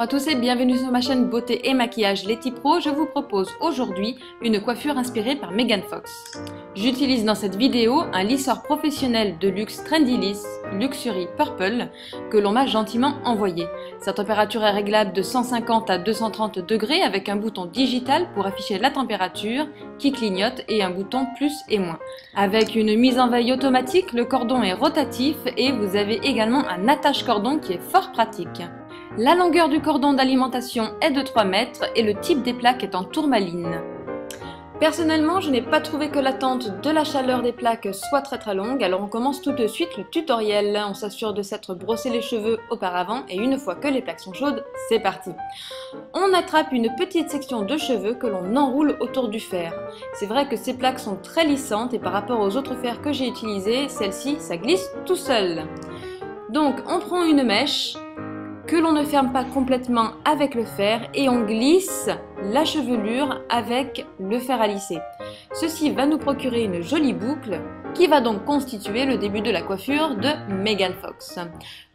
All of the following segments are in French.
Bonjour à tous et bienvenue sur ma chaîne beauté et maquillage Letty Pro. Je vous propose aujourd'hui une coiffure inspirée par Megan Fox. J'utilise dans cette vidéo un lisseur professionnel de luxe Trendy Liss Luxury Purple que l'on m'a gentiment envoyé. Sa température est réglable de 150 à 230 degrés avec un bouton digital pour afficher la température qui clignote et un bouton plus et moins. Avec une mise en veille automatique, le cordon est rotatif et vous avez également un attache-cordon qui est fort pratique. La longueur du cordon d'alimentation est de 3 mètres et le type des plaques est en tourmaline. Personnellement, je n'ai pas trouvé que l'attente de la chaleur des plaques soit très longue, alors on commence tout de suite le tutoriel. On s'assure de s'être brossé les cheveux auparavant et une fois que les plaques sont chaudes, c'est parti. On attrape une petite section de cheveux que l'on enroule autour du fer. C'est vrai que ces plaques sont très lissantes et par rapport aux autres fers que j'ai utilisés, celle-ci, ça glisse tout seul. Donc on prend une mèche que l'on ne ferme pas complètement avec le fer et on glisse la chevelure avec le fer à lisser. Ceci va nous procurer une jolie boucle qui va donc constituer le début de la coiffure de Megan Fox.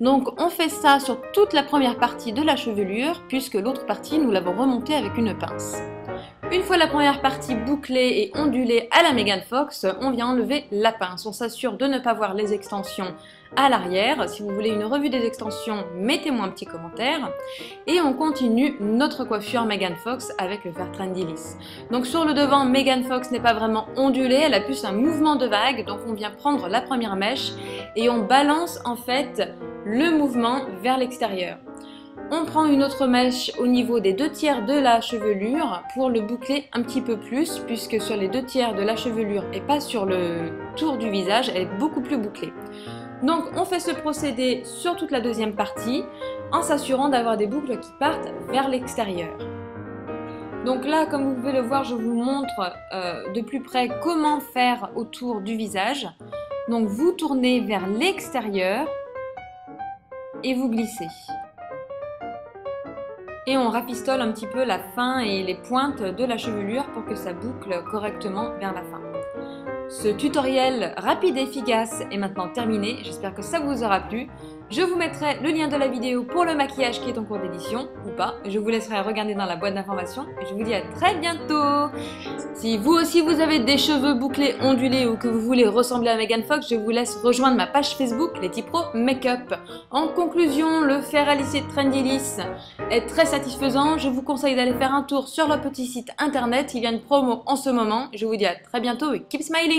Donc on fait ça sur toute la première partie de la chevelure puisque l'autre partie nous l'avons remontée avec une pince. Une fois la première partie bouclée et ondulée à la Megan Fox, on vient enlever la pince. On s'assure de ne pas voir les extensions à l'arrière. Si vous voulez une revue des extensions, mettez-moi un petit commentaire. Et on continue notre coiffure Megan Fox avec le fer Trendy Liss. Donc sur le devant, Megan Fox n'est pas vraiment ondulée, elle a plus un mouvement de vague. Donc on vient prendre la première mèche et on balance en fait le mouvement vers l'extérieur. On prend une autre mèche au niveau des 2/3 de la chevelure pour le boucler un petit peu plus puisque sur les 2/3 de la chevelure et pas sur le tour du visage, elle est beaucoup plus bouclée. Donc on fait ce procédé sur toute la deuxième partie en s'assurant d'avoir des boucles qui partent vers l'extérieur. Donc là, comme vous pouvez le voir, je vous montre de plus près comment faire autour du visage. Donc vous tournez vers l'extérieur et vous glissez. Et on rafistole un petit peu la fin et les pointes de la chevelure pour que ça boucle correctement vers la fin. Ce tutoriel rapide et efficace est maintenant terminé, j'espère que ça vous aura plu. Je vous mettrai le lien de la vidéo pour le maquillage qui est en cours d'édition, ou pas. Je vous laisserai regarder dans la boîte d'informations. Je vous dis à très bientôt. Si vous aussi vous avez des cheveux bouclés, ondulés ou que vous voulez ressembler à Megan Fox, je vous laisse rejoindre ma page Facebook Letty Pro Makeup. En conclusion, le fer à lisser Trendy Liss est très satisfaisant. Je vous conseille d'aller faire un tour sur leur petit site internet. Il y a une promo en ce moment. Je vous dis à très bientôt et keep smiling!